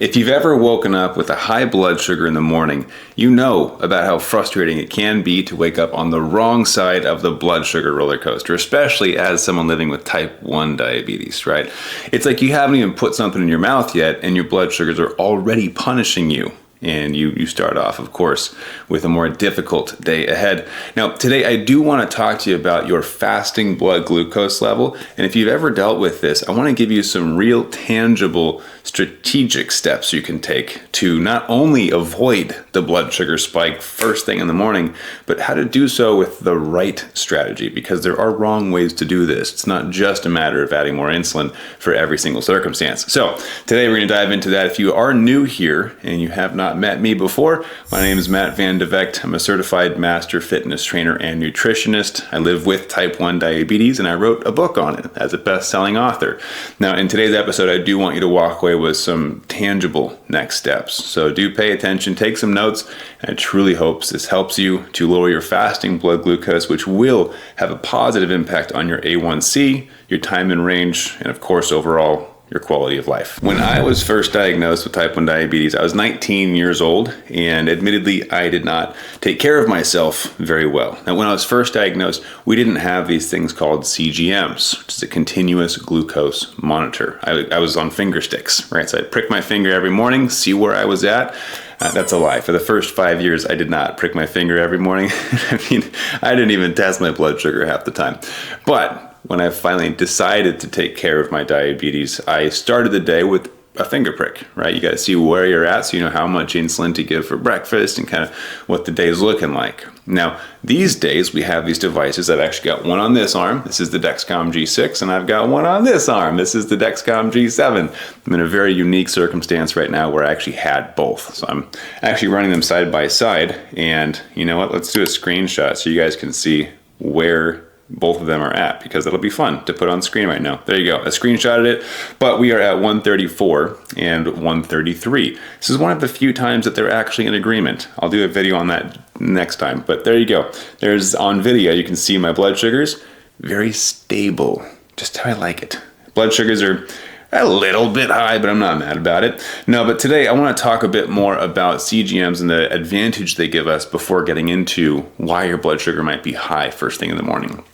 If you've ever woken up with a high blood sugar in the morning, you know about how frustrating it can be to wake up on the wrong side of the blood sugar roller coaster, especially as someone living with type 1 diabetes, right? It's like you haven't even put something in your mouth yet and your blood sugars are already punishing you. And you start off, of course, with a more difficult day ahead. Now, today I do want to talk to you about your fasting blood glucose level. And if you've ever dealt with this, I want to give you some real tangible strategic steps you can take to not only avoid the blood sugar spike first thing in the morning, but how to do so with the right strategy, because there are wrong ways to do this. It's not just a matter of adding more insulin for every single circumstance. So today we're going to dive into that. If you are new here and you have not met me before, my name is Matt Van de Vecht. I'm a certified master fitness trainer and nutritionist. I live with type 1 diabetes and I wrote a book on it as a best-selling author. Now, in today's episode, I do want you to walk away with some tangible next steps. So do pay attention, take some notes, and I truly hope this helps you to lower your fasting blood glucose, which will have a positive impact on your A1C, your time in range, and of course, overall, your quality of life. When I was first diagnosed with type 1 diabetes, I was 19 years old, and admittedly, I did not take care of myself very well. Now, when I was first diagnosed, we didn't have these things called CGMs, which is a continuous glucose monitor. I was on finger sticks, right? So I'd prick my finger every morning, see where I was at. That's a lie. For the first 5 years, I did not prick my finger every morning. I didn't even test my blood sugar half the time. But when I finally decided to take care of my diabetes, I started the day with a finger prick, right? You got to see where you're at so you know how much insulin to give for breakfast and kind of what the day is looking like. Now, these days we have these devices. I've actually got one on this arm. This is the Dexcom G6, and I've got one on this arm. This is the Dexcom G7. I'm in a very unique circumstance right now where I actually had both. So I'm actually running them side by side. And you know what? Let's do a screenshot so you guys can see where both of them are at, because it'll be fun to put on screen right now. There you go. I screenshotted it, but we are at 134 and 133. This is one of the few times that they're actually in agreement. I'll do a video on that next time, but there you go. There's on video, you can see my blood sugars, very stable, just how I like it. Blood sugars are a little bit high, but I'm not mad about it. No, but today I want to talk a bit more about CGMs and the advantage they give us before getting into why your blood sugar might be high first thing in the morning.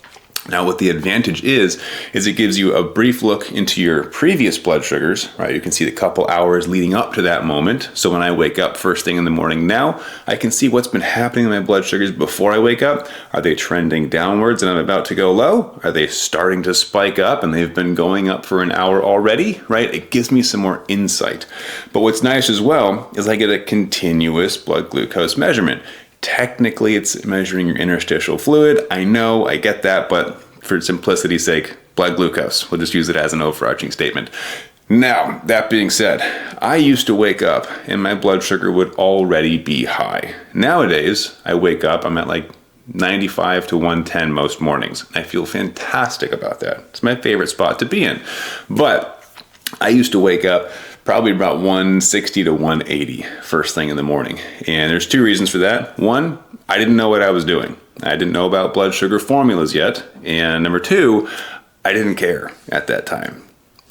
Now, what the advantage is it gives you a brief look into your previous blood sugars, right? You can see the couple hours leading up to that moment. So when I wake up first thing in the morning now, I can see what's been happening in my blood sugars before I wake up. Are they trending downwards and I'm about to go low? Are they starting to spike up and they've been going up for an hour already, right? It gives me some more insight. But what's nice as well is I get a continuous blood glucose measurement. Technically, it's measuring your interstitial fluid. I know, I get that, but for simplicity's sake, blood glucose. We'll just use it as an overarching statement. Now, that being said, I used to wake up and my blood sugar would already be high. Nowadays, I wake up, I'm at like 95 to 110 most mornings. I feel fantastic about that. It's my favorite spot to be in. But I used to wake up probably about 160 to 180 first thing in the morning. And there's two reasons for that. One, I didn't know what I was doing. I didn't know about blood sugar formulas yet. And number two, I didn't care at that time.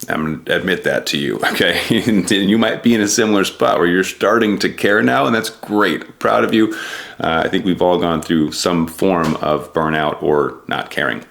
I'm going to admit that to you, okay? And you might be in a similar spot where you're starting to care now, and that's great. Proud of you. I think we've all gone through some form of burnout or not caring.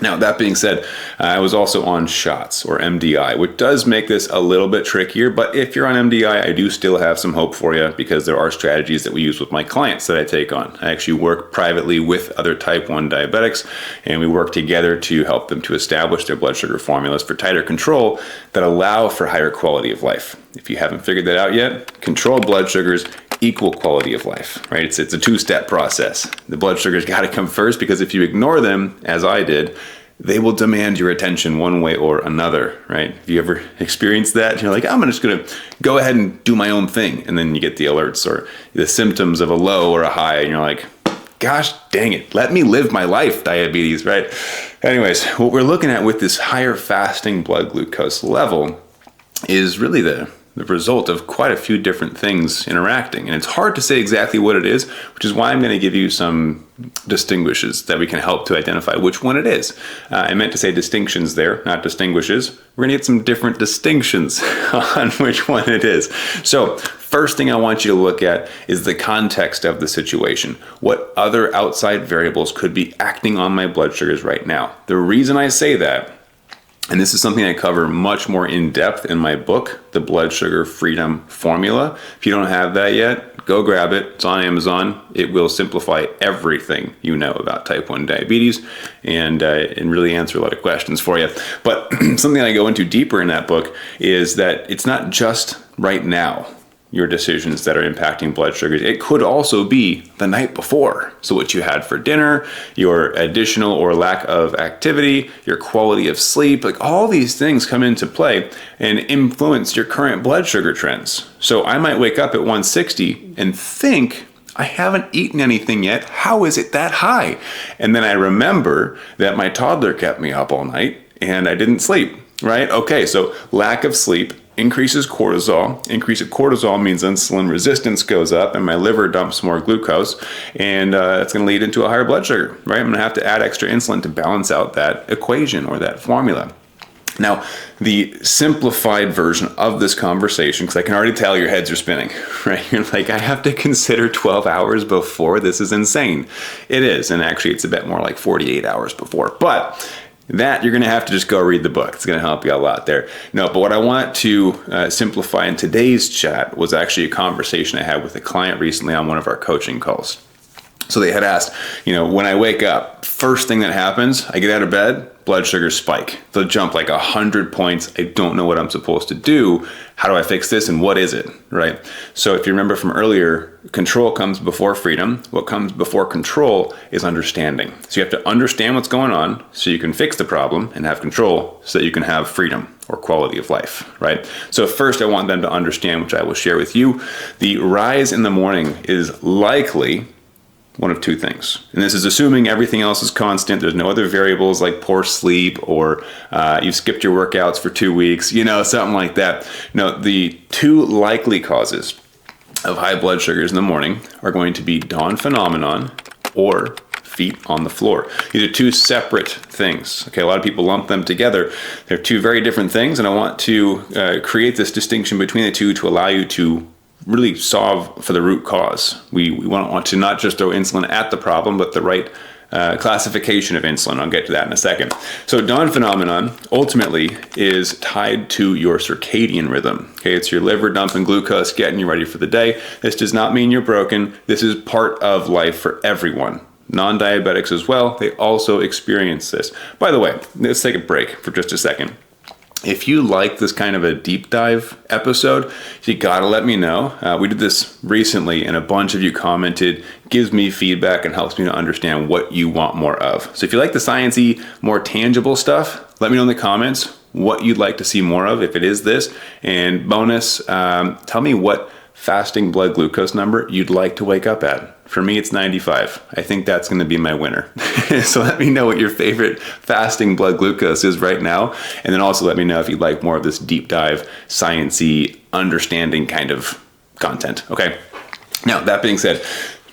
Now, that being said, I was also on shots, or MDI, which does make this a little bit trickier, but if you're on MDI, I do still have some hope for you because there are strategies that we use with my clients that I take on. I actually work privately with other type 1 diabetics, and we work together to help them to establish their blood sugar formulas for tighter control that allow for higher quality of life. If you haven't figured that out yet, controlled blood sugars equal quality of life, right? It's a two-step process. The blood sugar's got to come first, because if you ignore them, as I did, they will demand your attention one way or another, right? Have you ever experienced that? You're like, I'm just going to go ahead and do my own thing. And then you get the alerts or the symptoms of a low or a high, and you're like, gosh dang it, let me live my life, diabetes, right? Anyways, what we're looking at with this higher fasting blood glucose level is really the the result of quite a few different things interacting. And it's hard to say exactly what it is, which is why I'm going to give you some distinguishes that we can help to identify which one it is. I meant to say distinctions there, not distinguishes. We're going to get some different distinctions on which one it is. So first thing I want you to look at is the context of the situation. What other outside variables could be acting on my blood sugars right now? The reason I say that, and this is something I cover much more in depth in my book, The Blood Sugar Freedom Formula. If you don't have that yet, go grab it. It's on Amazon. It will simplify everything you know about type 1 diabetes and really answer a lot of questions for you. But something I go into deeper in that book is that it's not just right now your decisions that are impacting blood sugars. It could also be the night before. So what you had for dinner, your additional or lack of activity, your quality of sleep, like all these things come into play and influence your current blood sugar trends. So I might wake up at 160 and think, I haven't eaten anything yet. How is it that high? And then I remember that my toddler kept me up all night and I didn't sleep, right? Okay, so lack of sleep increases cortisol. Increase of cortisol means insulin resistance goes up and my liver dumps more glucose, and it's going to lead into a higher blood sugar, right? I'm going to have to add extra insulin to balance out that equation or that formula. Now, the simplified version of this conversation, because I can already tell your heads are spinning, right? You're like, I have to consider 12 hours before? This is insane. It is, and actually it's a bit more like 48 hours before. But that you're going to have to just go read the book. It's going to help you a lot there. No, but what I want to simplify in today's chat was actually a conversation I had with a client recently on one of our coaching calls. So they had asked, when I wake up, first thing that happens, I get out of bed, blood sugars spike. They'll jump like 100 points. I don't know what I'm supposed to do. How do I fix this? And what is it, right? So if you remember from earlier, control comes before freedom. What comes before control is understanding. So you have to understand what's going on so you can fix the problem and have control so that you can have freedom or quality of life, right? So first I want them to understand, which I will share with you, the rise in the morning is likely one of two things. And this is assuming everything else is constant. There's no other variables like poor sleep or you've skipped your workouts for 2 weeks, something like that. No, the two likely causes of high blood sugars in the morning are going to be dawn phenomenon or feet on the floor. These are two separate things. Okay, a lot of people lump them together. They're two very different things, and I want to create this distinction between the two to allow you to really solve for the root cause. We want to not just throw insulin at the problem, but the right classification of insulin. I'll get to that in a second. So dawn phenomenon ultimately is tied to your circadian rhythm. Okay, it's your liver dumping glucose, getting you ready for the day. This does not mean you're broken. This is part of life for everyone. Non-diabetics as well, they also experience this. By the way, let's take a break for just a second. If you like this kind of a deep dive episode, you gotta let me know. We did this recently and a bunch of you commented, gives me feedback and helps me to understand what you want more of. So if you like the sciencey, more tangible stuff, let me know in the comments what you'd like to see more of if it is this. And bonus, tell me what fasting blood glucose number you'd like to wake up at. For me, it's 95. I think that's going to be my winner. So let me know what your favorite fasting blood glucose is right now. And then also let me know if you'd like more of this deep dive, sciencey, understanding kind of content. Okay. Now, that being said,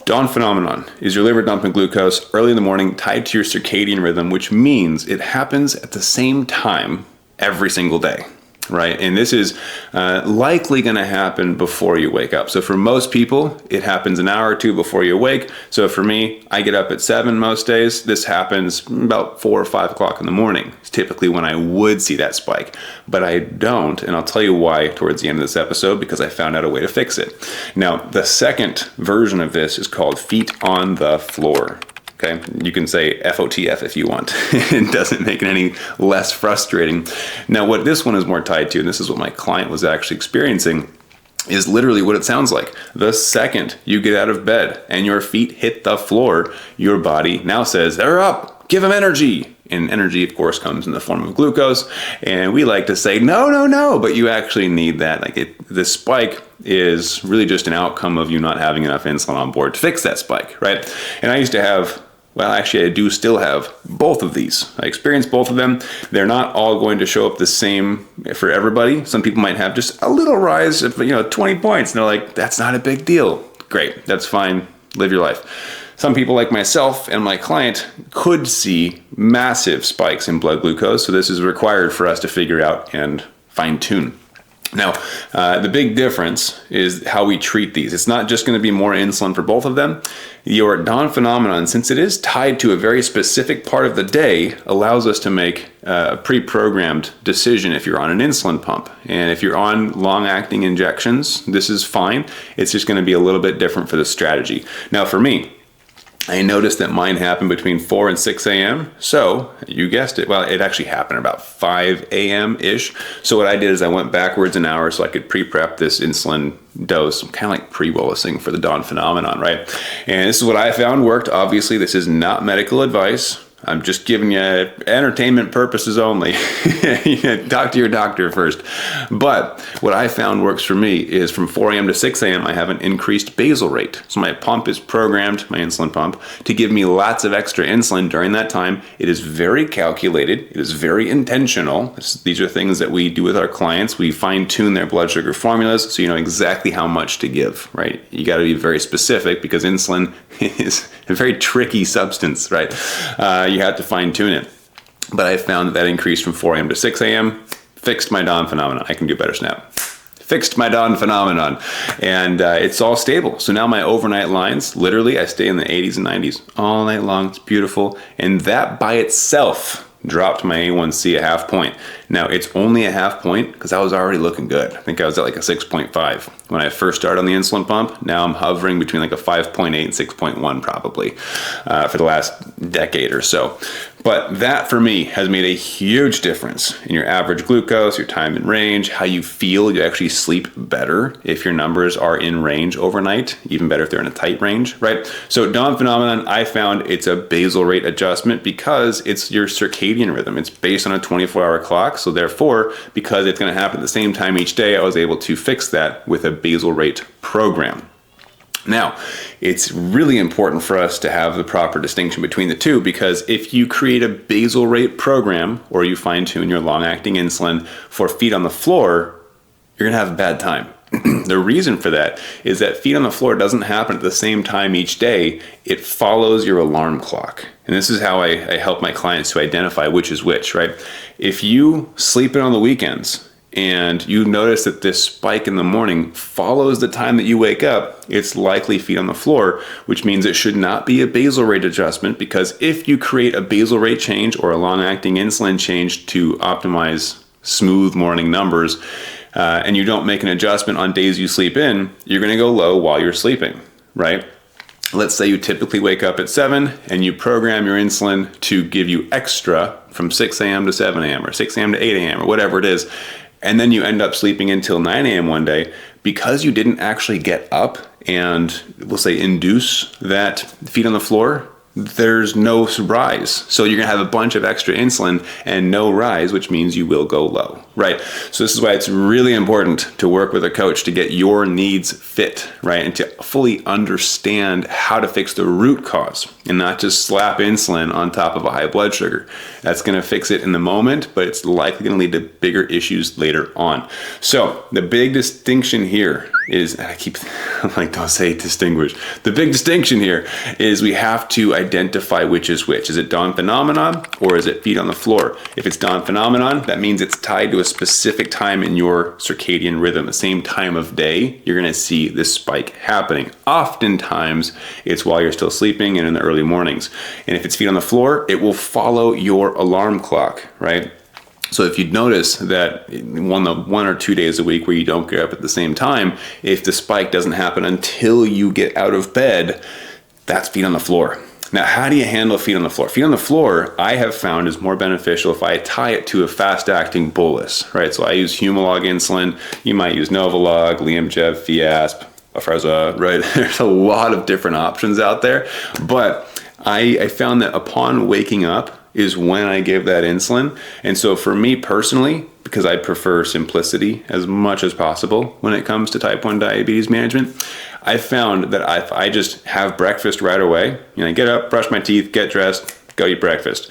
dawn phenomenon is your liver dumping glucose early in the morning tied to your circadian rhythm, which means it happens at the same time every single day. Right? And this is likely going to happen before you wake up. So for most people, it happens an hour or two before you wake. So for me, I get up at 7 most days. This happens about 4 or 5 o'clock in the morning. It's typically when I would see that spike, but I don't. And I'll tell you why towards the end of this episode, because I found out a way to fix it. Now, the second version of this is called feet on the floor. Okay, you can say FOTF if you want. It doesn't make it any less frustrating. Now, what this one is more tied to, and this is what my client was actually experiencing, is literally what it sounds like. The second you get out of bed and your feet hit the floor, your body now says, they're up, give them energy. And energy, of course, comes in the form of glucose. And we like to say, no, but you actually need that. The spike is really just an outcome of you not having enough insulin on board to fix that spike, right? And I used to have Well, actually, I do still have both of these. I experienced both of them. They're not all going to show up the same for everybody. Some people might have just a little rise of 20 points, and they're like, that's not a big deal. Great, that's fine. Live your life. Some people like myself and my client could see massive spikes in blood glucose, so this is required for us to figure out and fine tune. Now, the big difference is how we treat these. It's not just going to be more insulin for both of them. Your dawn phenomenon, since it is tied to a very specific part of the day, allows us to make a pre-programmed decision if you're on an insulin pump. And if you're on long-acting injections, this is fine. It's just going to be a little bit different for the strategy. Now, for me, I noticed that mine happened between 4 and 6 a.m. So, you guessed it. Well, it actually happened about 5 a.m.-ish. So what I did is I went backwards an hour so I could pre-prep this insulin dose. I'm kind of like pre-bolusing for the dawn phenomenon, right? And this is what I found worked. Obviously, this is not medical advice. I'm just giving you entertainment purposes only. Talk to your doctor first. But what I found works for me is from 4 a.m. to 6 a.m. I have an increased basal rate. So my pump is programmed, my insulin pump, to give me lots of extra insulin during that time. It is very calculated. It is very intentional. These are things that we do with our clients. We fine tune their blood sugar formulas so you know exactly how much to give, right? You got to be very specific because insulin is a very tricky substance, right? You have to fine tune it. But I found that increase from 4 a.m. to 6 a.m. fixed my dawn phenomenon. I can do better snap. Fixed my dawn phenomenon. And it's all stable. So now my overnight lines, literally I stay in the 80s and 90s all night long. It's beautiful. And that by itself dropped my A1C a half point. Now it's only a half point because I was already looking good. I think I was at like a 6.5 when I first started on the insulin pump. Now I'm hovering between like a 5.8 and 6.1 probably for the last decade or so. But that for me has made a huge difference in your average glucose, your time in range, how you feel. You actually sleep better if your numbers are in range overnight, even better if they're in a tight range, right? So dawn phenomenon, I found it's a basal rate adjustment because it's your circadian rhythm. It's based on a 24-hour clock. So therefore, because it's going to happen at the same time each day, I was able to fix that with a basal rate program. Now, it's really important for us to have the proper distinction between the two because if you create a basal rate program or you fine tune your long-acting insulin for feet on the floor, you're going to have a bad time. The reason for that is that feet on the floor doesn't happen at the same time each day. It follows your alarm clock. And this is how I help my clients to identify which is which, right? If you sleep in on the weekends and you notice that this spike in the morning follows the time that you wake up, it's likely feet on the floor, which means it should not be a basal rate adjustment because if you create a basal rate change or a long-acting insulin change to optimize smooth morning numbers, and you don't make an adjustment on days you sleep in, you're going to go low while you're sleeping, right? Let's say you typically wake up at 7 and you program your insulin to give you extra from 6 a.m. to 7 a.m. or 6 a.m. to 8 a.m. or whatever it is, and then you end up sleeping until 9 a.m. one day because you didn't actually get up and, we'll say, induce that feet on the floor, there's no rise. So you're gonna have a bunch of extra insulin and no rise, which means you will go low, right? So this is why it's really important to work with a coach to get your needs fit, right? And to fully understand how to fix the root cause and not just slap insulin on top of a high blood sugar. That's gonna fix it in the moment, but it's likely gonna lead to bigger issues later on. So the big distinction here is, and I'm like, don't say distinguish. The big distinction here is we have to identify which is which. Is it dawn phenomenon or is it feet on the floor? If it's dawn phenomenon, that means it's tied to a specific time in your circadian rhythm, the same time of day, you're gonna see this spike happening. Oftentimes, it's while you're still sleeping and in the early mornings. And if it's feet on the floor, it will follow your alarm clock, right? So if you'd notice that one or 2 days a week where you don't get up at the same time, if the spike doesn't happen until you get out of bed, that's feet on the floor. Now, how do you handle feet on the floor? Feet on the floor, I have found is more beneficial if I tie it to a fast-acting bolus, right? So I use Humalog insulin. You might use Novolog, Liamjev, Fiasp, Afrezza, right? There's a lot of different options out there, but I found that upon waking up is when I give that insulin. And so for me personally, because I prefer simplicity as much as possible when it comes to type 1 diabetes management, I found that if I just have breakfast right away, get up, brush my teeth, get dressed, go eat breakfast,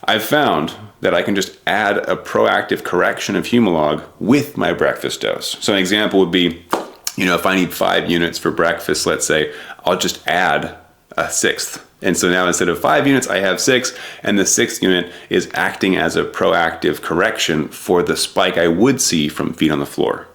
I've found that I can just add a proactive correction of Humalog with my breakfast dose. So an example would be, if I need 5 units for breakfast, let's say, I'll just add a 6th. And so now instead of 5 units, I have 6, and the 6th unit is acting as a proactive correction for the spike I would see from feet on the floor.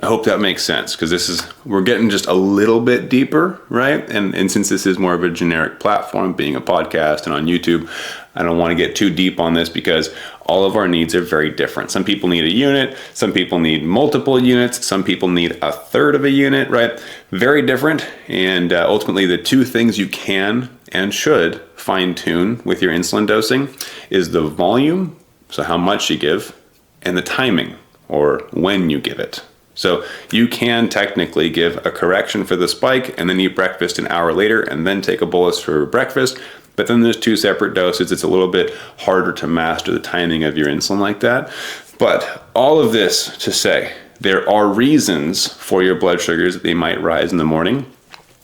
I hope that makes sense, because we're getting just a little bit deeper, right? And since this is more of a generic platform, being a podcast and on YouTube, I don't want to get too deep on this because all of our needs are very different. Some people need a unit, some people need multiple units, some people need a third of a unit, right? Very different. And ultimately, the two things you can and should fine tune with your insulin dosing is the volume, so how much you give, and the timing, or when you give it. So you can technically give a correction for the spike and then eat breakfast an hour later and then take a bolus for breakfast. But then there's 2 separate doses. It's a little bit harder to master the timing of your insulin like that. But all of this to say, there are reasons for your blood sugars that they might rise in the morning.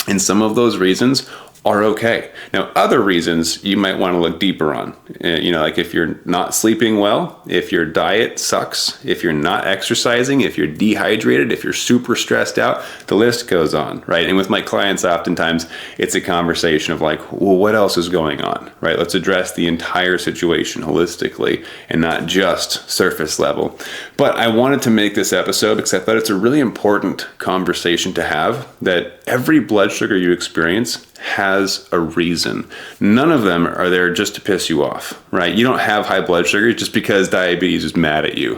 And some of those reasons are okay. Now, other reasons you might want to look deeper on, like if you're not sleeping well, if your diet sucks, if you're not exercising, if you're dehydrated, if you're super stressed out, the list goes on, right? And with my clients, oftentimes it's a conversation of like, well, what else is going on, right? Let's address the entire situation holistically and not just surface level. But I wanted to make this episode because I thought it's a really important conversation to have, that every blood sugar you experience has a reason. None of them are there just to piss you off, right? You don't have high blood sugar just because diabetes is mad at you.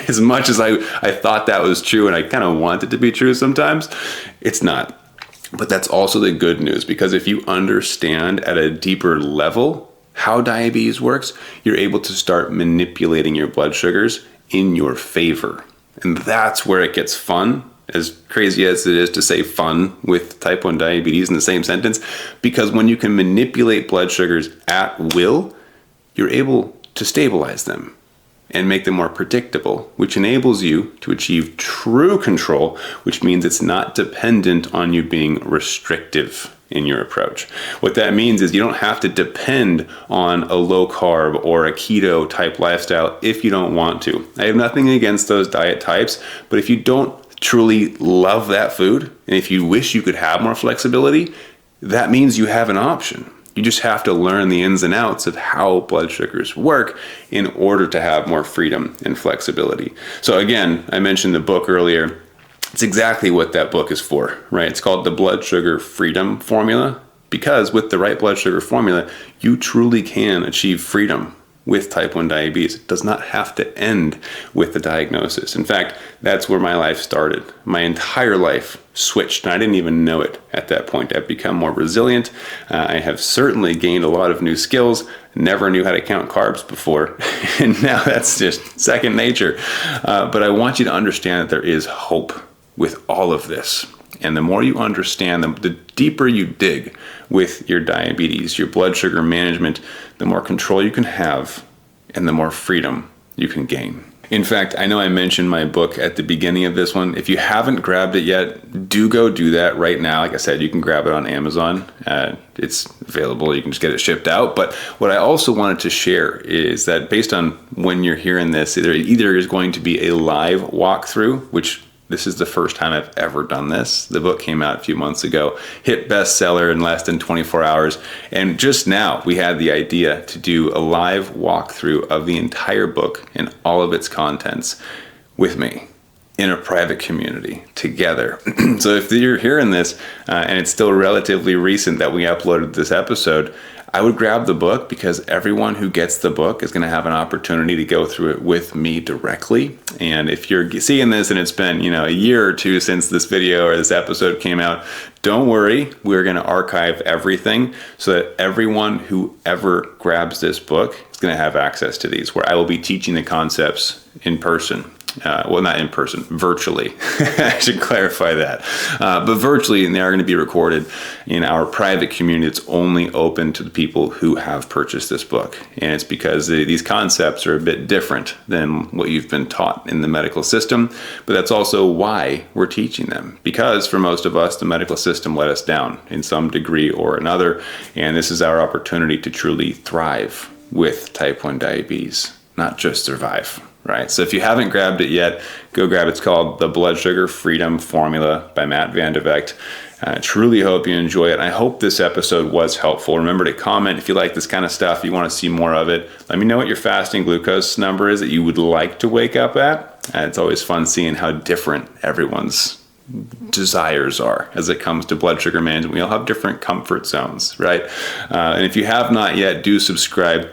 As much as I thought that was true, and I kind of want it to be true sometimes, it's not. But that's also the good news, because if you understand at a deeper level how diabetes works, you're able to start manipulating your blood sugars in your favor. And that's where it gets fun. As crazy as it is to say fun with type 1 diabetes in the same sentence, because when you can manipulate blood sugars at will, you're able to stabilize them and make them more predictable, which enables you to achieve true control, which means it's not dependent on you being restrictive in your approach. What that means is you don't have to depend on a low carb or a keto type lifestyle if you don't want to. I have nothing against those diet types, but if you don't truly love that food, and if you wish you could have more flexibility, that means you have an option. You just have to learn the ins and outs of how blood sugars work in order to have more freedom and flexibility. So again, I mentioned the book earlier. It's exactly what that book is for, right? It's called the Blood Sugar Freedom Formula, because with the right blood sugar formula, you truly can achieve freedom with type 1 diabetes. It does not have to end with the diagnosis. In fact, that's where my life started. My entire life switched, and I didn't even know it at that point. I've become more resilient. I have certainly gained a lot of new skills. Never knew how to count carbs before, and now that's just second nature. But I want you to understand that there is hope with all of this. And the more you understand them, the deeper you dig with your diabetes, your blood sugar management, the more control you can have and the more freedom you can gain. In fact, I know I mentioned my book at the beginning of this one. If you haven't grabbed it yet, do go do that right now. Like I said, you can grab it on Amazon. It's available. You can just get it shipped out. But what I also wanted to share is that based on when you're hearing this, there either is going to be a live walkthrough, which this is the first time I've ever done this. The book came out a few months ago, hit bestseller in less than 24 hours. And just now we had the idea to do a live walkthrough of the entire book and all of its contents with me in a private community together. So if you're hearing this and it's still relatively recent that we uploaded this episode, I would grab the book, because everyone who gets the book is going to have an opportunity to go through it with me directly. And if you're seeing this and it's been, a year or two since this video or this episode came out, don't worry. We're going to archive everything so that everyone who ever grabs this book is going to have access to these, where I will be teaching the concepts in person. well, not in person, virtually. I should clarify that. But virtually, and they are going to be recorded in our private community. It's only open to the people who have purchased this book. And it's because these concepts are a bit different than what you've been taught in the medical system. But that's also why we're teaching them. Because for most of us, the medical system let us down in some degree or another. And this is our opportunity to truly thrive with type 1 diabetes, not just survive. Right. So if you haven't grabbed it yet, go grab it. It's called The Blood Sugar Freedom Formula by Matt Van de Vecht. I truly hope you enjoy it. I hope this episode was helpful. Remember to comment if you like this kind of stuff, you want to see more of it. Let me know what your fasting glucose number is that you would like to wake up at. It's always fun seeing how different everyone's desires are as it comes to blood sugar management. We all have different comfort zones, right? And if you have not yet, do subscribe.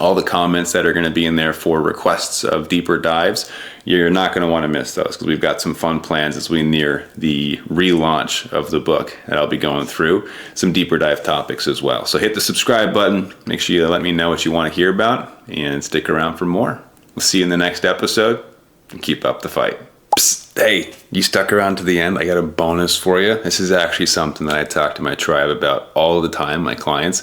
All the comments that are going to be in there for requests of deeper dives, you're not going to want to miss those because we've got some fun plans as we near the relaunch of the book that I'll be going through some deeper dive topics as well. So hit the subscribe button. Make sure you let me know what you want to hear about and stick around for more. We'll see you in the next episode and keep up the fight. Psst, hey, you stuck around to the end. I got a bonus for you. This is actually something that I talk to my tribe about all the time, my clients.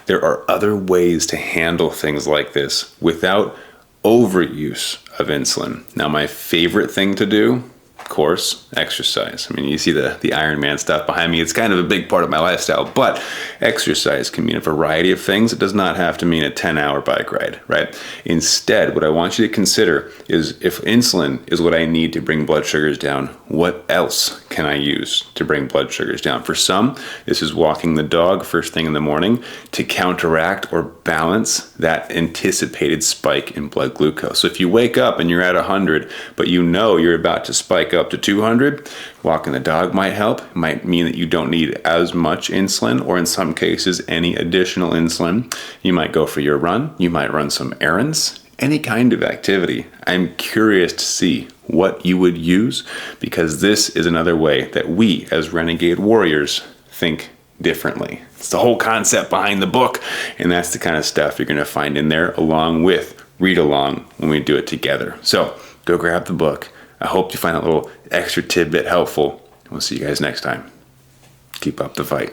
There are other ways to handle things like this without overuse of insulin. Now, my favorite thing to do, of course, exercise. I mean, you see the Ironman stuff behind me. It's kind of a big part of my lifestyle, but exercise can mean a variety of things. It does not have to mean a 10-hour bike ride, right? Instead, what I want you to consider is if insulin is what I need to bring blood sugars down, what else can I use to bring blood sugars down? For some, this is walking the dog first thing in the morning to counteract or balance that anticipated spike in blood glucose. So if you wake up and you're at 100, but you know you're about to spike up to 200, walking the dog might help. It might mean that you don't need as much insulin, or in some cases, any additional insulin. You might go for your run. You might run some errands. Any kind of activity. I'm curious to see what you would use, because this is another way that we as renegade warriors think differently. It's the whole concept behind the book, and that's the kind of stuff you're going to find in there along with read along when we do it together. So go grab the book. I hope you find that little extra tidbit helpful. We'll see you guys next time. Keep up the fight.